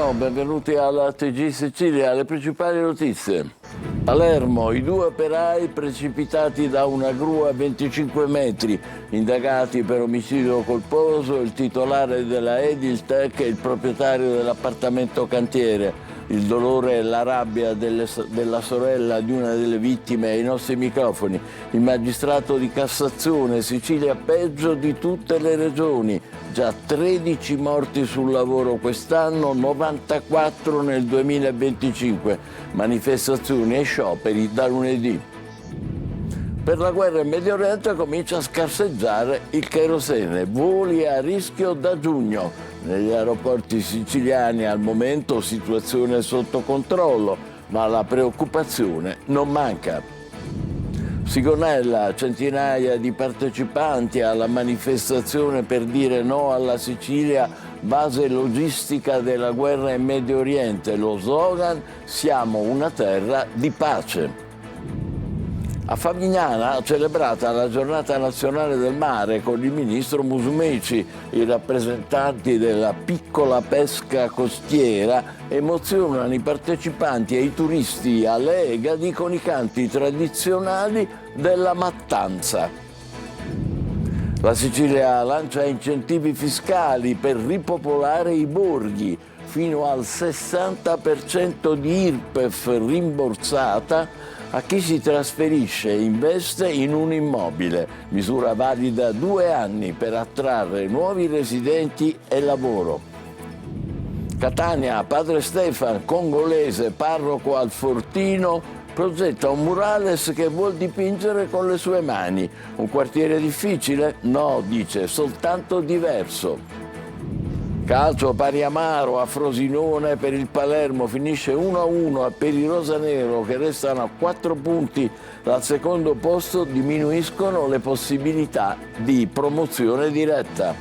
Buongiorno, benvenuti alla TG Sicilia, le principali notizie. Palermo, i 2 operai precipitati da una gru a 25 metri, indagati per omicidio colposo, il titolare della Ediltech e il proprietario dell'appartamento cantiere. Il dolore e la rabbia della sorella di una delle vittime ai nostri microfoni. Il magistrato di Cassazione, Sicilia peggio di tutte le regioni. Già 13 morti sul lavoro quest'anno, 94 nel 2025. Manifestazioni e scioperi da lunedì. Per la guerra in Medio Oriente comincia a scarseggiare il kerosene. Voli a rischio da giugno. Negli aeroporti siciliani al momento situazione sotto controllo, ma la preoccupazione non manca. Sigonella, centinaia di partecipanti alla manifestazione per dire no alla Sicilia, base logistica della guerra in Medio Oriente. Lo slogan: siamo una terra di pace. A Favignana celebrata la giornata nazionale del mare con il ministro Musumeci. I rappresentanti della piccola pesca costiera emozionano i partecipanti e i turisti alle Egadi con i canti tradizionali della mattanza. La Sicilia lancia incentivi fiscali per ripopolare i borghi, fino al 60% di IRPEF rimborsata a chi si trasferisce e investe in un immobile, misura valida 2 anni per attrarre nuovi residenti e lavoro. Catania, padre Stefan, congolese, parroco al Fortino, progetta un murales che vuol dipingere con le sue mani. Un quartiere difficile? No, dice, soltanto diverso. Calcio pari amaro a Frosinone per il Palermo, finisce 1-1 per i rosanero che restano a 4 punti dal secondo posto, diminuiscono le possibilità di promozione diretta.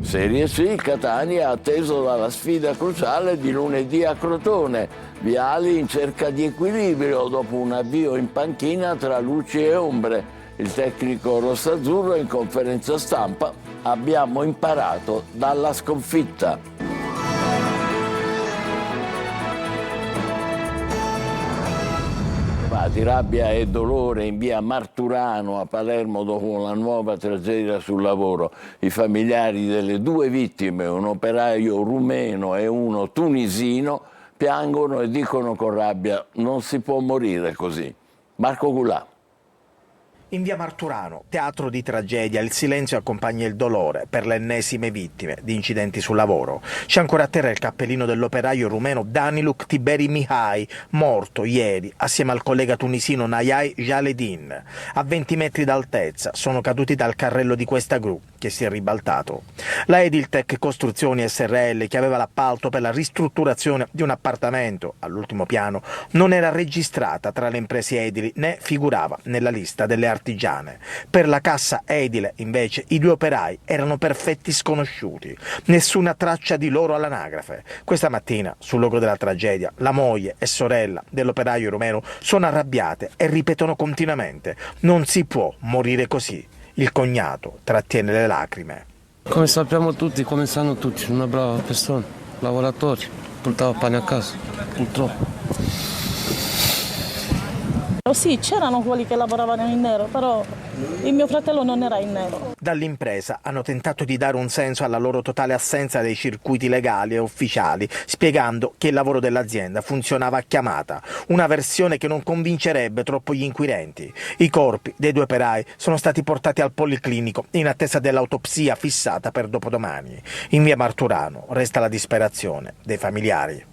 Serie C, Catania atteso dalla sfida cruciale di lunedì a Crotone. Viali in cerca di equilibrio dopo un avvio in panchina tra luci e ombre. Il tecnico rossazzurro in conferenza stampa: abbiamo imparato dalla sconfitta. Di rabbia e dolore in via Marturano a Palermo dopo la nuova tragedia sul lavoro. I familiari delle 2 vittime, un operaio rumeno e uno tunisino, piangono e dicono con rabbia: non si può morire così. Marco Gulà. In via Marturano, teatro di tragedia, il silenzio accompagna il dolore per le ennesime vittime di incidenti sul lavoro. C'è ancora a terra il cappellino dell'operaio rumeno Daniluk Tiberi Mihai, morto ieri assieme al collega tunisino Nayai Jaledin. A 20 metri d'altezza sono caduti dal carrello di questa gru che si è ribaltato. La Ediltech Costruzioni SRL, che aveva l'appalto per la ristrutturazione di un appartamento all'ultimo piano, non era registrata tra le imprese edili né figurava nella lista delle artigiane. Per la cassa edile, invece, i 2 operai erano perfetti sconosciuti. Nessuna traccia di loro all'anagrafe. Questa mattina, sul luogo della tragedia, la moglie e sorella dell'operaio rumeno sono arrabbiate e ripetono continuamente: non si può morire così. Il cognato trattiene le lacrime. Come sappiamo tutti, come sanno tutti, una brava persona, lavoratori, portava pane a casa, purtroppo. Sì, c'erano quelli che lavoravano in nero, però il mio fratello non era in nero. Dall'impresa hanno tentato di dare un senso alla loro totale assenza dei circuiti legali e ufficiali, spiegando che il lavoro dell'azienda funzionava a chiamata, una versione che non convincerebbe troppo gli inquirenti. I corpi dei 2 operai sono stati portati al policlinico in attesa dell'autopsia fissata per dopodomani. In via Marturano resta la disperazione dei familiari.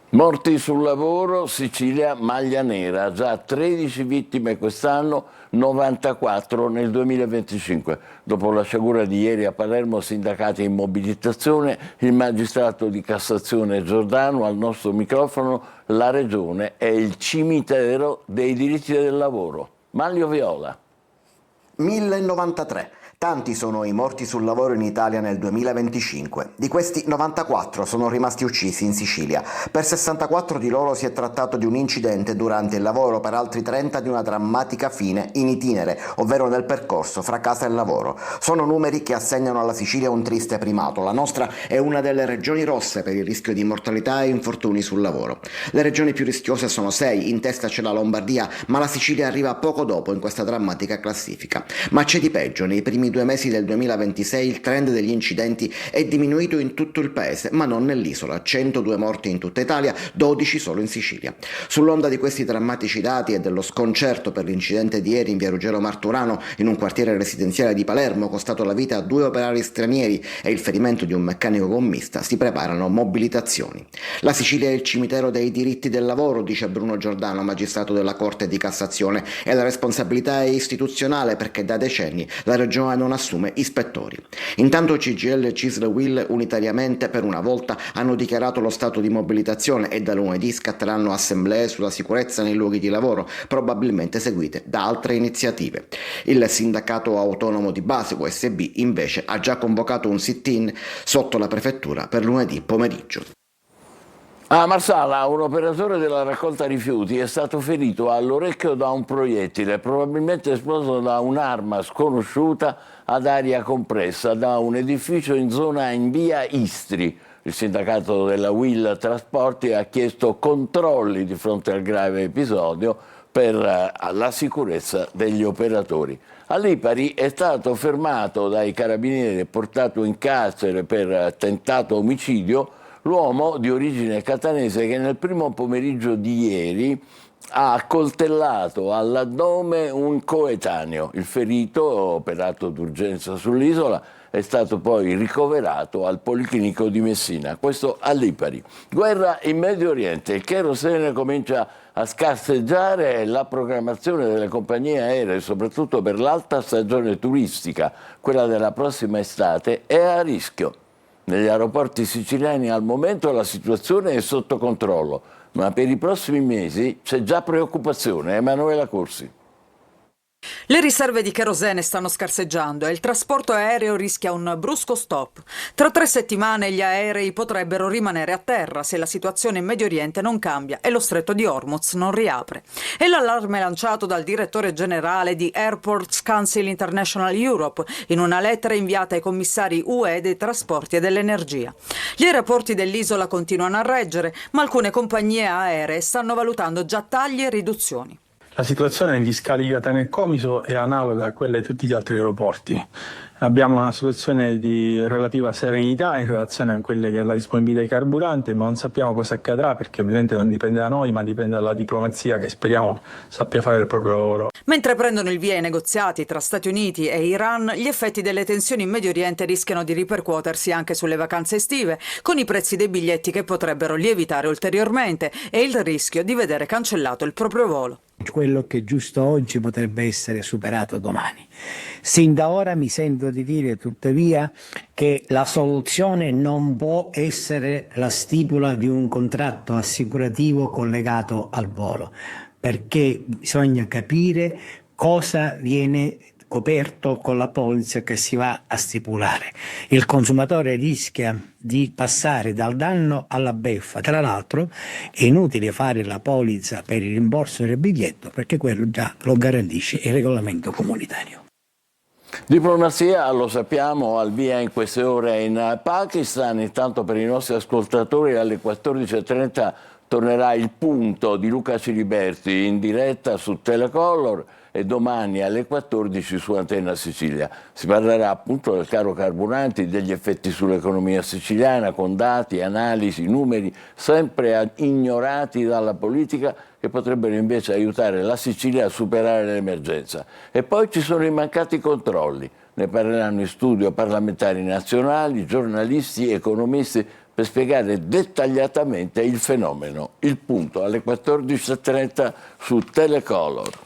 Morti sul lavoro, Sicilia maglia nera, già 13 vittime quest'anno, 94 nel 2025. Dopo la sciagura di ieri a Palermo, sindacati in mobilitazione, il magistrato di Cassazione Giordano al nostro microfono: la regione è il cimitero dei diritti del lavoro. Manlio Viola. 1093. Tanti sono i morti sul lavoro in Italia nel 2025. Di questi 94 sono rimasti uccisi in Sicilia. Per 64 di loro si è trattato di un incidente durante il lavoro, per altri 30 di una drammatica fine in itinere, ovvero nel percorso fra casa e lavoro. Sono numeri che assegnano alla Sicilia un triste primato. La nostra è una delle regioni rosse per il rischio di mortalità e infortuni sul lavoro. Le regioni più rischiose sono 6, in testa c'è la Lombardia, ma la Sicilia arriva poco dopo in questa drammatica classifica. Ma c'è di peggio. Nei primi 2 mesi del 2026 il trend degli incidenti è diminuito in tutto il paese, ma non nell'isola. 102 morti in tutta Italia, 12 solo in Sicilia. Sull'onda di questi drammatici dati e dello sconcerto per l'incidente di ieri in via Ruggero Marturano, in un quartiere residenziale di Palermo, costato la vita a 2 operai stranieri e il ferimento di un meccanico gommista, si preparano mobilitazioni. La Sicilia è il cimitero dei diritti del lavoro, dice Bruno Giordano, magistrato della Corte di Cassazione, e la responsabilità è istituzionale perché da decenni la regione non assume ispettori. Intanto CGIL, CISL e UIL unitariamente per una volta hanno dichiarato lo stato di mobilitazione e da lunedì scatteranno assemblee sulla sicurezza nei luoghi di lavoro, probabilmente seguite da altre iniziative. Il sindacato autonomo di base USB invece ha già convocato un sit-in sotto la prefettura per lunedì pomeriggio. A Marsala un operatore della raccolta rifiuti è stato ferito all'orecchio da un proiettile, probabilmente esploso da un'arma sconosciuta ad aria compressa da un edificio in zona in via Istri. Il sindacato della UIL Trasporti ha chiesto controlli di fronte al grave episodio per la sicurezza degli operatori. A Lipari è stato fermato dai carabinieri e portato in carcere per tentato omicidio l'uomo di origine catanese che nel primo pomeriggio di ieri ha accoltellato all'addome un coetaneo. Il ferito, operato d'urgenza sull'isola, è stato poi ricoverato al Policlinico di Messina, questo a Lipari. Guerra in Medio Oriente, il cherosene comincia a scarseggiare e la programmazione delle compagnie aeree, soprattutto per l'alta stagione turistica, quella della prossima estate, è a rischio. Negli aeroporti siciliani al momento la situazione è sotto controllo, ma per i prossimi mesi c'è già preoccupazione. Emanuela Corsi. Le riserve di cherosene stanno scarseggiando e il trasporto aereo rischia un brusco stop. Tra 3 settimane gli aerei potrebbero rimanere a terra se la situazione in Medio Oriente non cambia e lo stretto di Hormuz non riapre. È l'allarme lanciato dal direttore generale di Airports Council International Europe in una lettera inviata ai commissari UE dei trasporti e dell'energia. Gli aeroporti dell'isola continuano a reggere, ma alcune compagnie aeree stanno valutando già tagli e riduzioni. La situazione negli scali di Catania e Comiso è analoga a quella di tutti gli altri aeroporti. Abbiamo una situazione di relativa serenità in relazione a quelle che è la disponibilità di carburante, ma non sappiamo cosa accadrà perché ovviamente non dipende da noi, ma dipende dalla diplomazia che speriamo sappia fare il proprio lavoro. Mentre prendono il via i negoziati tra Stati Uniti e Iran, gli effetti delle tensioni in Medio Oriente rischiano di ripercuotersi anche sulle vacanze estive, con i prezzi dei biglietti che potrebbero lievitare ulteriormente e il rischio di vedere cancellato il proprio volo. Quello che giusto oggi potrebbe essere superato domani. Sin da ora mi sento di dire tuttavia che la soluzione non può essere la stipula di un contratto assicurativo collegato al volo, perché bisogna capire cosa viene coperto con la polizza che si va a stipulare. Il consumatore rischia di passare dal danno alla beffa. Tra l'altro è inutile fare la polizza per il rimborso del biglietto perché quello già lo garantisce il regolamento comunitario. Diplomazia, lo sappiamo, al via in queste ore in Pakistan. Intanto per i nostri ascoltatori alle 14.30 tornerà Il Punto di Luca Ciliberti in diretta su Telecolor e domani alle 14 su Antenna Sicilia. Si parlerà appunto del caro carburanti, degli effetti sull'economia siciliana con dati, analisi, numeri sempre ignorati dalla politica che potrebbero invece aiutare la Sicilia a superare l'emergenza. E poi ci sono i mancati controlli. Ne parleranno in studio parlamentari nazionali, giornalisti, economisti per spiegare dettagliatamente il fenomeno. Il Punto alle 14.30 su Telecolor.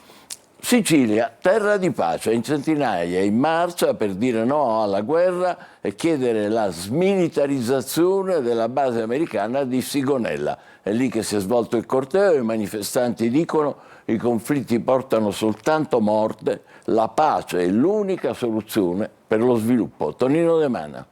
Sicilia, terra di pace, in centinaia in marcia per dire no alla guerra e chiedere la smilitarizzazione della base americana di Sigonella. È lì che si è svolto il corteo, i manifestanti dicono i conflitti portano soltanto morte, la pace è l'unica soluzione per lo sviluppo. Tonino De Mana.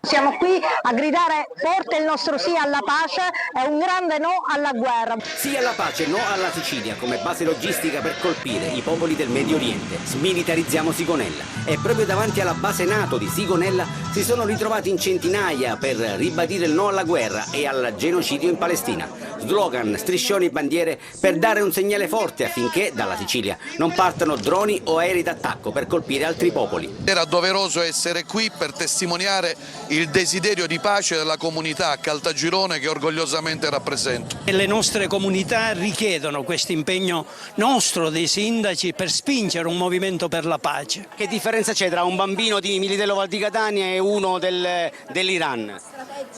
Siamo qui a gridare forte il nostro sì alla pace e un grande no alla guerra. Sì alla pace, no alla Sicilia come base logistica per colpire i popoli del Medio Oriente. Smilitarizziamo Sigonella. E proprio davanti alla base NATO di Sigonella si sono ritrovati in centinaia per ribadire il no alla guerra e al genocidio in Palestina. Slogan, striscioni e bandiere per dare un segnale forte affinché dalla Sicilia non partano droni o aerei d'attacco per colpire altri popoli. Era doveroso essere qui per testimoniare il desiderio di pace della comunità a Caltagirone che orgogliosamente rappresento. Le nostre comunità richiedono questo impegno nostro dei sindaci per spingere un movimento per la pace. Che differenza c'è tra un bambino di Militello Val di Catania e uno dell'Iran?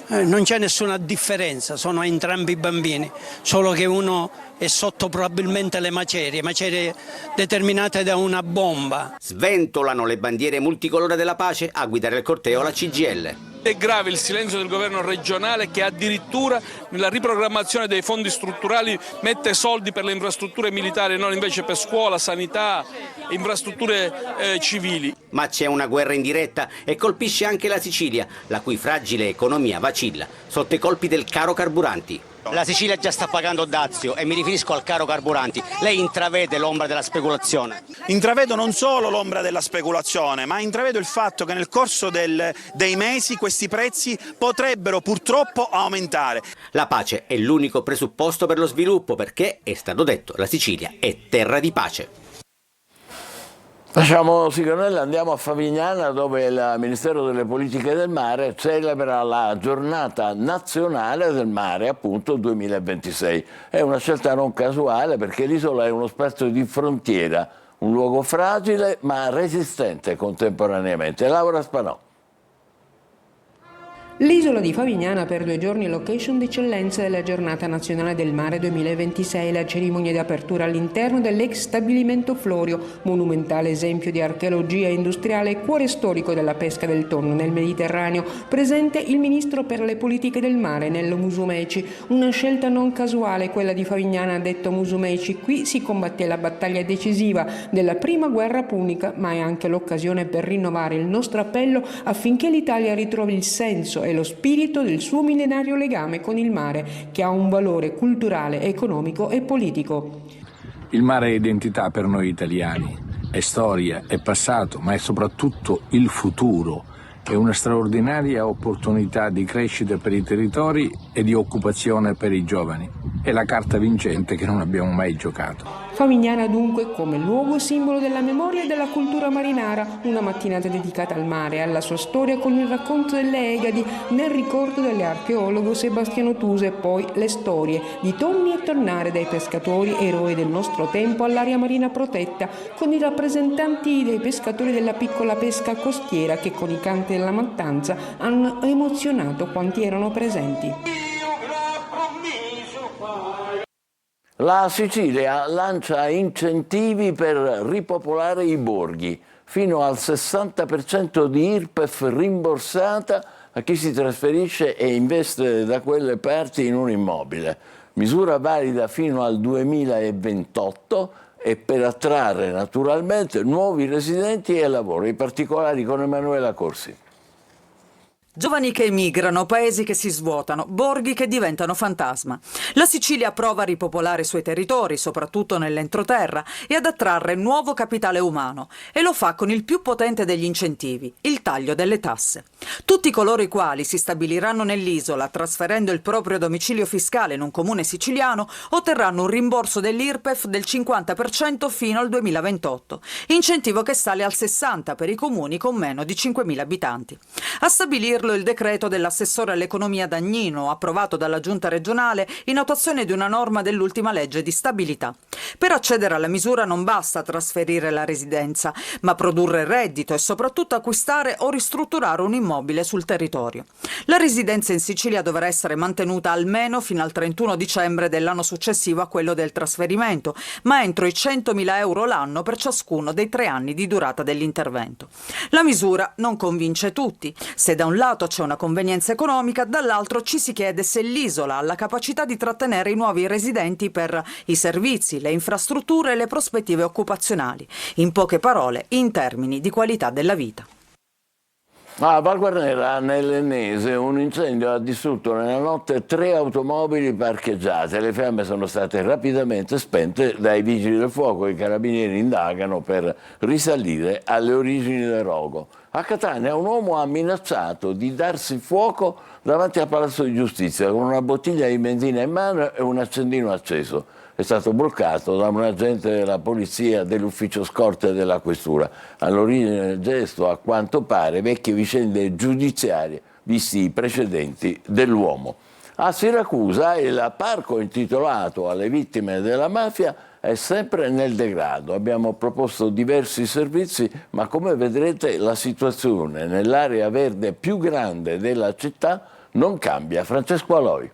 Non c'è nessuna differenza, sono entrambi bambini, solo che uno è sotto probabilmente le macerie determinate da una bomba. Sventolano le bandiere multicolore della pace a guidare il corteo la CGIL. È grave il silenzio del governo regionale che addirittura nella riprogrammazione dei fondi strutturali mette soldi per le infrastrutture militari, non invece per scuola, sanità, infrastrutture civili. Ma c'è una guerra in diretta e colpisce anche la Sicilia, la cui fragile economia vacilla sotto i colpi del caro carburanti. La Sicilia già sta pagando dazio e mi riferisco al caro carburanti. Lei intravede l'ombra della speculazione? Intravedo non solo l'ombra della speculazione, ma intravedo il fatto che nel corso dei mesi questi prezzi potrebbero purtroppo aumentare. La pace è l'unico presupposto per lo sviluppo perché, è stato detto, la Sicilia è terra di pace. Lasciamo Sigonella, andiamo a Favignana dove il Ministero delle Politiche del Mare celebra la giornata nazionale del mare, appunto 2026. È una scelta non casuale perché l'isola è uno spazio di frontiera, un luogo fragile ma resistente contemporaneamente. Laura Spanò. L'isola di Favignana per 2 giorni location d'eccellenza della Giornata Nazionale del Mare 2026, la cerimonia di apertura all'interno dell'ex stabilimento Florio, monumentale esempio di archeologia industriale e cuore storico della pesca del tonno nel Mediterraneo, presente il Ministro per le Politiche del Mare, Nello Musumeci. Una scelta non casuale quella di Favignana, ha detto Musumeci. Qui si combatté la battaglia decisiva della prima guerra punica, ma è anche l'occasione per rinnovare il nostro appello affinché l'Italia ritrovi il senso e lo spirito del suo millenario legame con il mare, che ha un valore culturale, economico e politico. Il mare è identità per noi italiani, è storia, è passato, ma è soprattutto il futuro. È una straordinaria opportunità di crescita per i territori e di occupazione per i giovani. È la carta vincente che non abbiamo mai giocato. Favignana dunque come luogo simbolo della memoria e della cultura marinara, una mattinata dedicata al mare e alla sua storia con il racconto delle Egadi nel ricordo dell'archeologo Sebastiano Tuse e poi le storie di Tonni e Tornare dai pescatori eroi del nostro tempo all'area marina protetta con i rappresentanti dei pescatori della piccola pesca costiera che con i canti della mattanza hanno emozionato quanti erano presenti. La Sicilia lancia incentivi per ripopolare i borghi, fino al 60% di IRPEF rimborsata a chi si trasferisce e investe da quelle parti in un immobile. Misura valida fino al 2028 e per attrarre naturalmente nuovi residenti e lavoro. I particolari con Emanuela Corsi. Giovani che emigrano, paesi che si svuotano, borghi che diventano fantasma. La Sicilia prova a ripopolare i suoi territori, soprattutto nell'entroterra, e ad attrarre nuovo capitale umano. E lo fa con il più potente degli incentivi, il taglio delle tasse. Tutti coloro i quali si stabiliranno nell'isola, trasferendo il proprio domicilio fiscale in un comune siciliano, otterranno un rimborso dell'IRPEF del 50% fino al 2028. Incentivo che sale al 60% per i comuni con meno di 5.000 abitanti. A stabilirlo il decreto dell'assessore all'economia Dagnino, approvato dalla Giunta regionale in attuazione di una norma dell'ultima legge di stabilità. Per accedere alla misura non basta trasferire la residenza, ma produrre reddito e soprattutto acquistare o ristrutturare un immobile sul territorio. La residenza in Sicilia dovrà essere mantenuta almeno fino al 31 dicembre dell'anno successivo a quello del trasferimento, ma entro i 100.000 euro l'anno per ciascuno dei 3 anni di durata dell'intervento. La misura non convince tutti. Se da un lato c'è una convenienza economica, dall'altro ci si chiede se l'isola ha la capacità di trattenere i nuovi residenti per i servizi, le infrastrutture e le prospettive occupazionali. In poche parole, in termini di qualità della vita. A Val Guarnera, nell'Ennese, un incendio ha distrutto nella notte 3 automobili parcheggiate. Le fiamme sono state rapidamente spente dai vigili del fuoco. I carabinieri indagano per risalire alle origini del rogo. A Catania un uomo ha minacciato di darsi fuoco davanti al Palazzo di Giustizia con una bottiglia di benzina in mano e un accendino acceso. È stato bloccato da un agente della polizia dell'ufficio scorte della questura. All'origine del gesto, a quanto pare, vecchie vicende giudiziarie, visti i precedenti dell'uomo. A Siracusa il parco intitolato alle vittime della mafia è sempre nel degrado. Abbiamo proposto diversi servizi, ma come vedrete la situazione nell'area verde più grande della città non cambia. Francesco Aloi.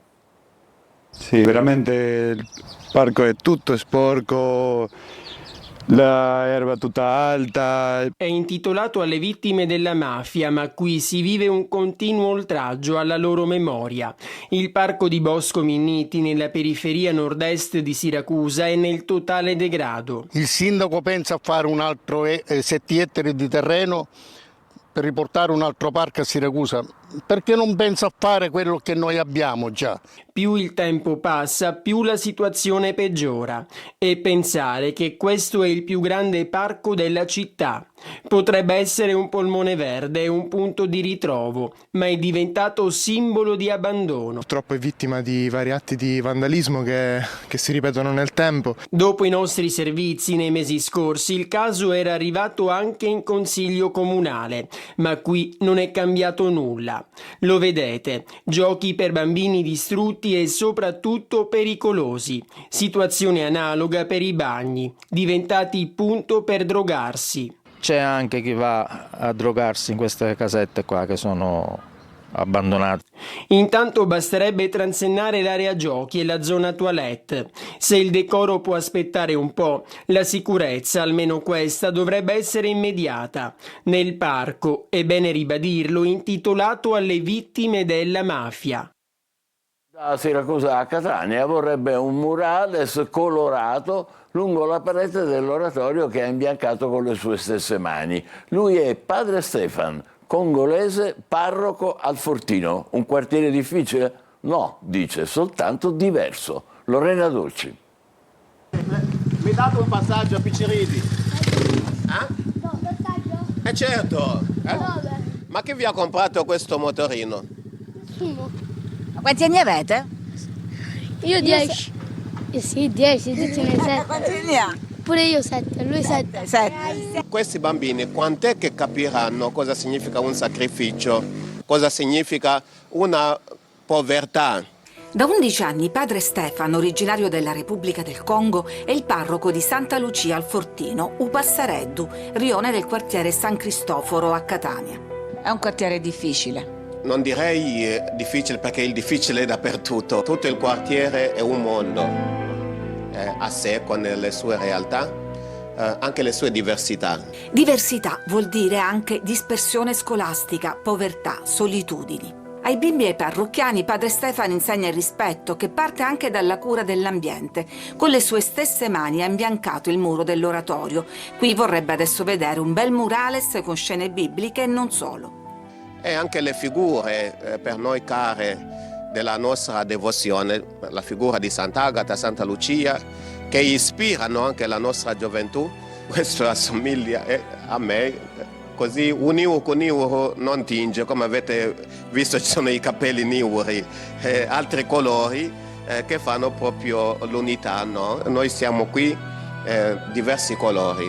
Sì, veramente il parco è tutto sporco, l'erba tutta alta. È intitolato alle vittime della mafia, ma qui si vive un continuo oltraggio alla loro memoria. Il parco di Bosco Minniti, nella periferia nord-est di Siracusa, è nel totale degrado. Il sindaco pensa a fare un altro 7 ettari di terreno per riportare un altro parco a Siracusa, perché non pensa a fare quello che noi abbiamo già. Più il tempo passa, più la situazione peggiora. E pensare che questo è il più grande parco della città. Potrebbe essere un polmone verde, un punto di ritrovo, ma è diventato simbolo di abbandono. Purtroppo è vittima di vari atti di vandalismo che si ripetono nel tempo. Dopo i nostri servizi nei mesi scorsi, il caso era arrivato anche in consiglio comunale, ma qui non è cambiato nulla. Lo vedete, giochi per bambini distrutti e soprattutto pericolosi. Situazione analoga per i bagni, diventati punto per drogarsi. C'è anche chi va a drogarsi in queste casette qua che sono abbandonate. Intanto basterebbe transennare l'area giochi e la zona toilette. Se il decoro può aspettare un po', la sicurezza, almeno questa, dovrebbe essere immediata. Nel parco, è bene ribadirlo, intitolato alle vittime della mafia. Da Siracusa a Catania vorrebbe un murales colorato lungo la parete dell'oratorio che ha imbiancato con le sue stesse mani. Lui è padre Stefan, congolese, parroco al Fortino. Un quartiere difficile? No, dice, soltanto diverso. Lorena Dolci. Mi date un passaggio a Picceriti? No, passaggio? Certo. Dove? Ma chi vi ha comprato questo motorino? Nessuno. Ma quanti anni avete? Io 10. Sì, 10, tu ce ne 7. Quanti anni ha? Pure io 7, lui 7. Questi bambini quant'è che capiranno cosa significa un sacrificio, cosa significa una povertà? Da 11 anni padre Stefano, originario della Repubblica del Congo, è il parroco di Santa Lucia al Fortino, Upassareddu, rione del quartiere San Cristoforo a Catania. È un quartiere difficile. Non direi difficile perché il difficile è dappertutto. Tutto il quartiere è un mondo a sé con le sue realtà, anche le sue diversità. Diversità vuol dire anche dispersione scolastica, povertà, solitudini. Ai bimbi e ai parrocchiani padre Stefano insegna il rispetto che parte anche dalla cura dell'ambiente. Con le sue stesse mani ha imbiancato il muro dell'oratorio. Qui vorrebbe adesso vedere un bel murales con scene bibliche e non solo. E anche le figure per noi care della nostra devozione, la figura di Sant'Agata, Santa Lucia, che ispirano anche la nostra gioventù. Questo assomiglia a me, così un niuro non tinge, come avete visto ci sono i capelli niuri, altri colori che fanno proprio l'unità, no? Noi siamo qui, diversi colori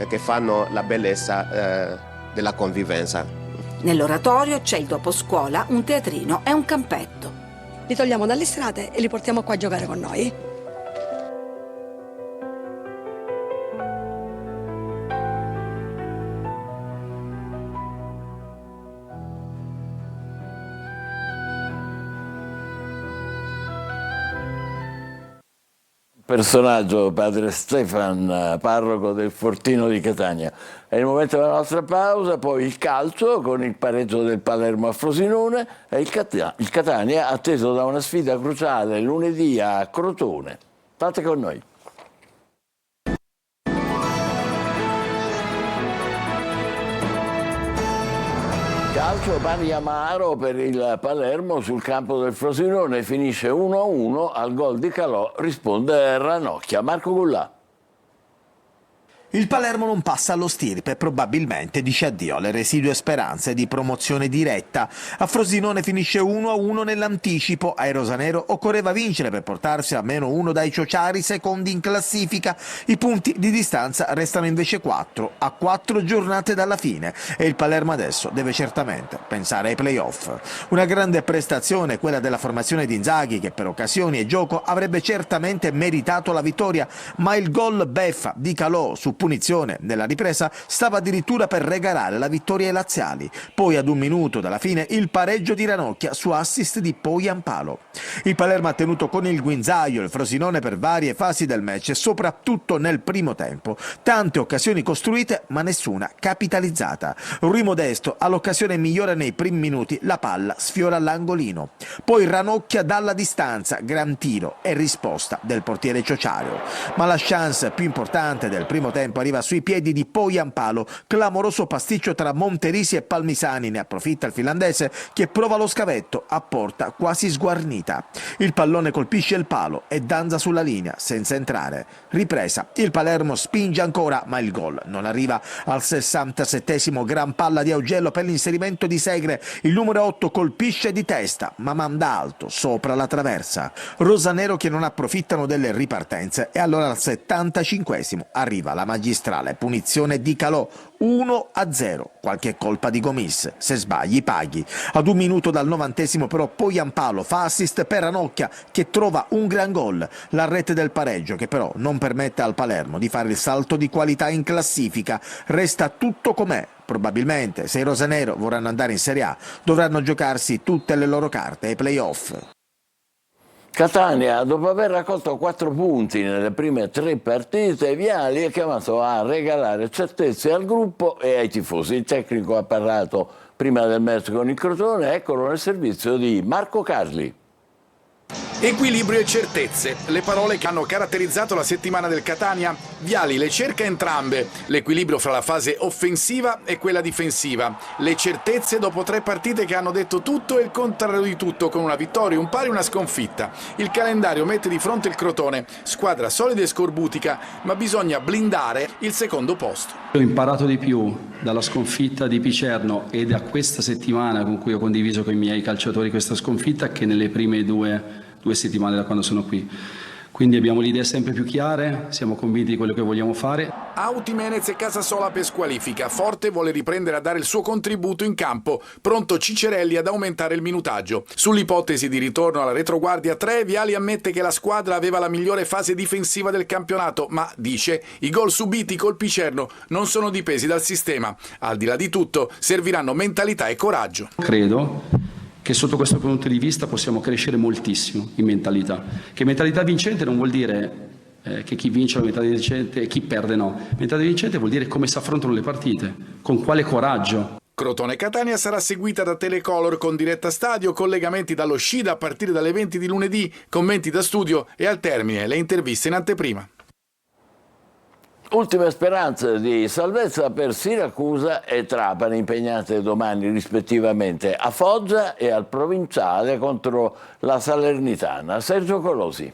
che fanno la bellezza della convivenza. Nell'oratorio c'è il doposcuola, un teatrino e un campetto. Li togliamo dalle strade e li portiamo qua a giocare con noi. Personaggio, padre Stefan, parroco del Fortino di Catania. È il momento della nostra pausa, poi il calcio con il pareggio del Palermo a Frosinone e il Catania atteso da una sfida cruciale lunedì a Crotone. State con noi. Calcio pari amaro per il Palermo sul campo del Frosinone, finisce 1-1, al gol di Calò risponde Ranocchia. Marco Gullà. Il Palermo non passa allo stirpe, probabilmente dice addio alle residue speranze di promozione diretta. A Frosinone finisce 1-1 nell'anticipo, ai rosanero occorreva vincere per portarsi a -1 dai ciociari secondi in classifica. I punti di distanza restano invece 4, a 4 giornate dalla fine e il Palermo adesso deve certamente pensare ai play-off. Una grande prestazione quella della formazione di Inzaghi che per occasioni e gioco avrebbe certamente meritato la vittoria, ma il gol beffa di Calò su punizione nella ripresa stava addirittura per regalare la vittoria ai laziali. Poi ad un minuto dalla fine il pareggio di Ranocchia su assist di Poyampalo. Il Palermo ha tenuto con il guinzaglio il Frosinone per varie fasi del match e soprattutto nel primo tempo. Tante occasioni costruite ma nessuna capitalizzata. Rui Modesto ha l'occasione migliore nei primi minuti, la palla sfiora l'angolino. Poi Ranocchia dalla distanza, gran tiro e risposta del portiere ciociario. Ma la chance più importante del primo tempo arriva sui piedi di Poyampalo, clamoroso pasticcio tra Monterisi e Palmisani, ne approfitta il finlandese che prova lo scavetto a porta quasi sguarnita. Il pallone colpisce il palo e danza sulla linea senza entrare. Ripresa, il Palermo spinge ancora ma il gol non arriva al 67esimo, gran palla di Augello per l'inserimento di Segre, il numero 8 colpisce di testa ma manda alto sopra la traversa. Rosanero che non approfittano delle ripartenze e allora al 75esimo arriva la magistrale punizione di Calò, 1-0, qualche colpa di Gomis, se sbagli paghi. Ad un minuto dal 90esimo però Poyampalo fa assist per Ranocchia che trova un gran gol, la rete del pareggio che però non permette al Palermo di fare il salto di qualità in classifica, resta tutto com'è. Probabilmente se i rosanero vorranno andare in Serie A dovranno giocarsi tutte le loro carte ai play-off. Catania, dopo aver raccolto 4 punti nelle prime 3 partite, Viali è chiamato a regalare certezze al gruppo e ai tifosi. Il tecnico ha parlato prima del match con il Crotone, eccolo nel servizio di Marco Carli. Equilibrio e certezze, le parole che hanno caratterizzato la settimana del Catania. Viali le cerca entrambe, l'equilibrio fra la fase offensiva e quella difensiva, le certezze dopo 3 partite che hanno detto tutto e il contrario di tutto, con una vittoria, un pari e una sconfitta. Il calendario mette di fronte il Crotone, squadra solida e scorbutica, ma bisogna blindare il secondo posto. Ho imparato di più dalla sconfitta di Picerno e da questa settimana con cui ho condiviso con i miei calciatori questa sconfitta che nelle prime due settimane da quando sono qui. Quindi abbiamo le idee sempre più chiare, siamo convinti di quello che vogliamo fare. Auti, Menez e Casasola per squalifica. Forte vuole riprendere a dare il suo contributo in campo. Pronto Ciccerelli ad aumentare il minutaggio. Sull'ipotesi di ritorno alla retroguardia 3, Viali ammette che la squadra aveva la migliore fase difensiva del campionato, ma, dice, i gol subiti col Picerno non sono dipesi dal sistema. Al di là di tutto, serviranno mentalità e coraggio. Credo che sotto questo punto di vista possiamo crescere moltissimo in mentalità. Che mentalità vincente non vuol dire che chi vince è la mentalità vincente e chi perde no. Mentalità vincente vuol dire come si affrontano le partite, con quale coraggio. Crotone Catania sarà seguita da Telecolor con diretta stadio, collegamenti dallo Scida a partire dalle 20 di lunedì, commenti da studio e al termine le interviste in anteprima. Ultime speranze di salvezza per Siracusa e Trapani, impegnate domani rispettivamente a Foggia e al Provinciale contro la Salernitana. Sergio Colosi.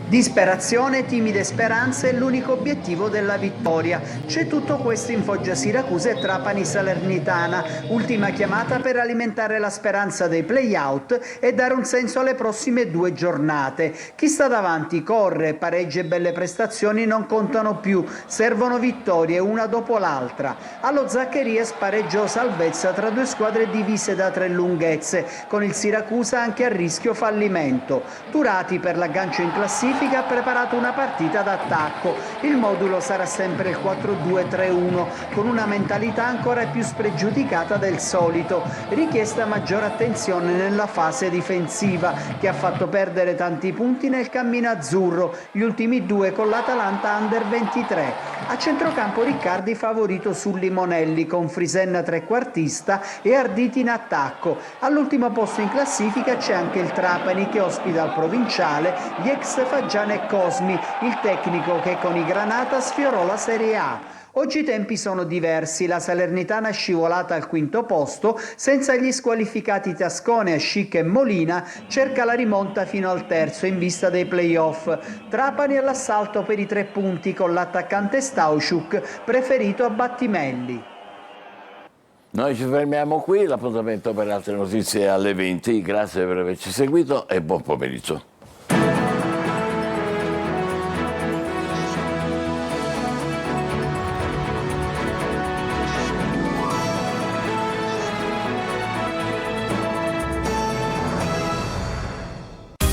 Disperazione, timide speranze è l'unico obiettivo della vittoria. C'è tutto questo in Foggia Siracusa e Trapani Salernitana, ultima chiamata per alimentare la speranza dei play-out e dare un senso alle prossime 2 giornate. Chi sta davanti corre, pareggi e belle prestazioni non contano più, servono vittorie una dopo l'altra. Allo Zaccheria spareggiò salvezza tra 2 squadre divise da 3 lunghezze, con il Siracusa anche a rischio fallimento. Turati per l'aggancio in classifica ha preparato una partita d'attacco. Il modulo sarà sempre il 4-2-3-1 con una mentalità ancora più spregiudicata del solito, richiesta maggiore attenzione nella fase difensiva che ha fatto perdere tanti punti nel cammino azzurro, gli ultimi 2 con l'Atalanta Under 23. A centrocampo Riccardi favorito su Limonelli con Frisenna trequartista e Arditi in attacco. All'ultimo posto in classifica c'è anche il Trapani che ospita al Provinciale gli ex Faggiana e Cosmi, il tecnico che con i Granata sfiorò la Serie A. Oggi i tempi sono diversi, la Salernitana è scivolata al 5° posto, senza gli squalificati Tascone, Scic e Molina cerca la rimonta fino al 3° in vista dei play-off. Trapani all'assalto per i 3 punti con l'attaccante Stauschuk preferito a Battimelli. Noi ci fermiamo qui, l'appuntamento per altre notizie alle 20, grazie per averci seguito e buon pomeriggio.